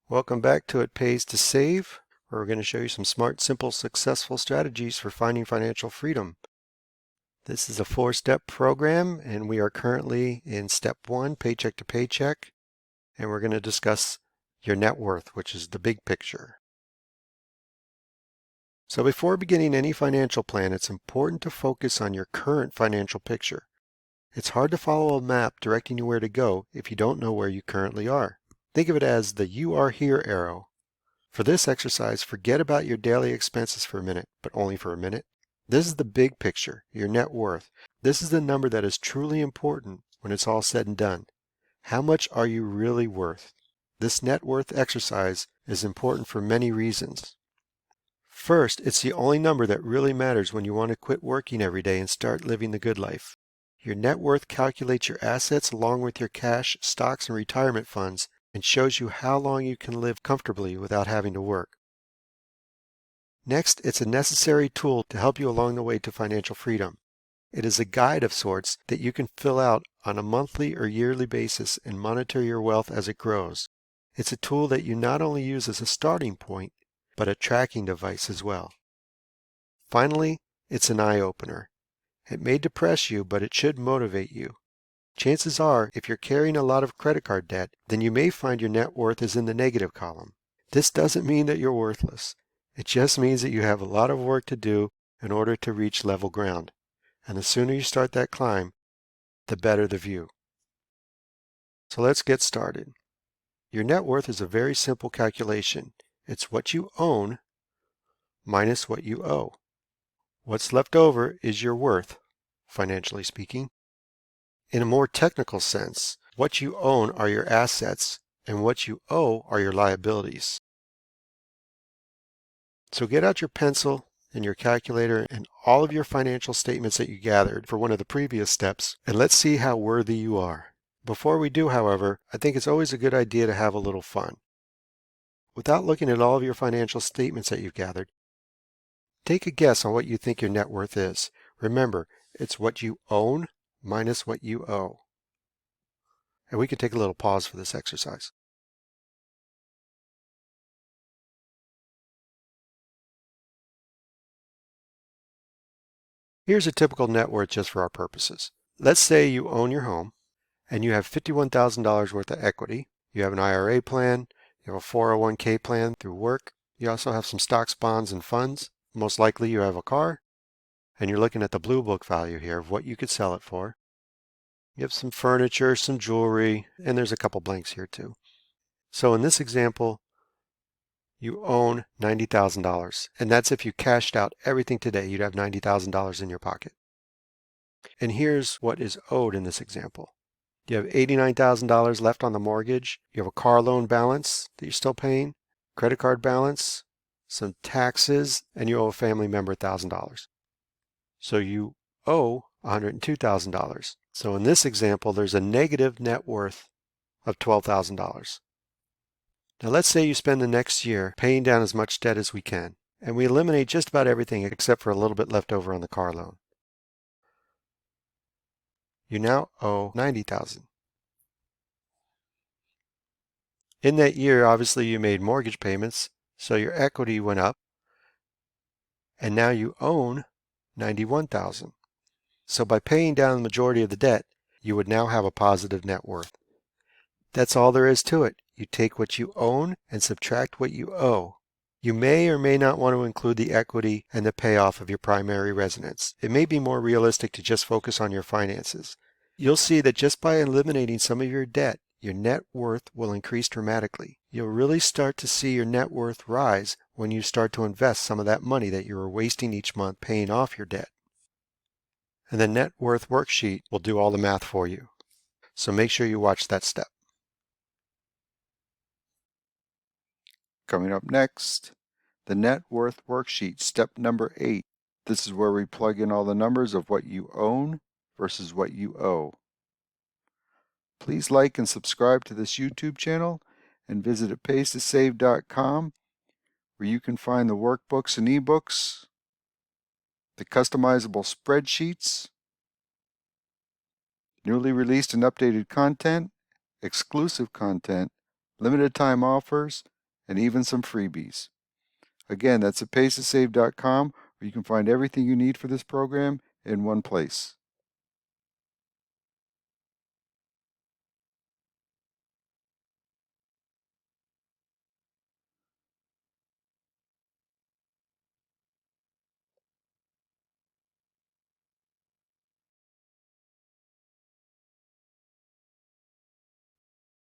Welcome back to It Pays to Save, where we're going to show you some smart, simple, successful strategies for finding financial freedom. This is a 4-step program, and we are currently in step 1, paycheck to paycheck, and we're going to discuss your net worth, which is the big picture. So before beginning any financial plan, it's important to focus on your current financial picture. It's hard to follow a map directing you where to go if you don't know where you currently are. Think of it as the "you are here" arrow. For this exercise, forget about your daily expenses for a minute, but only for a minute. This is the big picture, your net worth. This is the number that is truly important when it's all said and done. How much are you really worth? This net worth exercise is important for many reasons. First, it's the only number that really matters when you want to quit working every day and start living the good life. Your net worth calculates your assets along with your cash, stocks, and retirement funds and shows you how long you can live comfortably without having to work. Next, it's a necessary tool to help you along the way to financial freedom. It is a guide of sorts that you can fill out on a monthly or yearly basis and monitor your wealth as it grows. It's a tool that you not only use as a starting point, but a tracking device as well. Finally, it's an eye-opener. It may depress you, but it should motivate you. Chances are, if you're carrying a lot of credit card debt, then you may find your net worth is in the negative column. This doesn't mean that you're worthless. It just means that you have a lot of work to do in order to reach level ground. And the sooner you start that climb, the better the view. So let's get started. Your net worth is a very simple calculation. It's what you own minus what you owe. What's left over is your worth, financially speaking. In a more technical sense, what you own are your assets and what you owe are your liabilities. So get out your pencil and your calculator and all of your financial statements that you gathered for one of the previous steps, and let's see how worthy you are. Before we do, however, I think it's always a good idea to have a little fun. Without looking at all of your financial statements that you've gathered, take a guess on what you think your net worth is. Remember, it's what you own minus what you owe. And we can take a little pause for this exercise. Here's a typical net worth just for our purposes. Let's say you own your home and you have $51,000 worth of equity. You have an IRA plan, you have a 401k plan through work. You also have some stocks, bonds, and funds. Most likely you have a car, and you're looking at the blue book value here of what you could sell it for. You have some furniture, some jewelry, and there's a couple blanks here too. So in this example, you own $90,000, and that's if you cashed out everything today, you'd have $90,000 in your pocket. And here's what is owed in this example. You have $89,000 left on the mortgage. You have a car loan balance that you're still paying, credit card balance, some taxes, and you owe a family member $1,000. So you owe $102,000. So in this example, there's a negative net worth of $12,000. Now let's say you spend the next year paying down as much debt as we can, and we eliminate just about everything except for a little bit left over on the car loan. You now owe $90,000. In that year, obviously you made mortgage payments, so your equity went up, and now you own $91,000. So by paying down the majority of the debt, you would now have a positive net worth. That's all there is to it. You take what you own and subtract what you owe. You may or may not want to include the equity and the payoff of your primary residence. It may be more realistic to just focus on your finances. You'll see that just by eliminating some of your debt, your net worth will increase dramatically. You'll really start to see your net worth rise when you start to invest some of that money that you are wasting each month paying off your debt. And the net worth worksheet will do all the math for you. So make sure you watch that step. Coming up next, the net worth worksheet, step number 8. This is where we plug in all the numbers of what you own versus what you owe. Please like and subscribe to this YouTube channel and visit itpaystosave.com where you can find the workbooks and ebooks, the customizable spreadsheets, newly released and updated content, exclusive content, limited time offers, and even some freebies. Again, that's at paystosave.com, where you can find everything you need for this program in one place.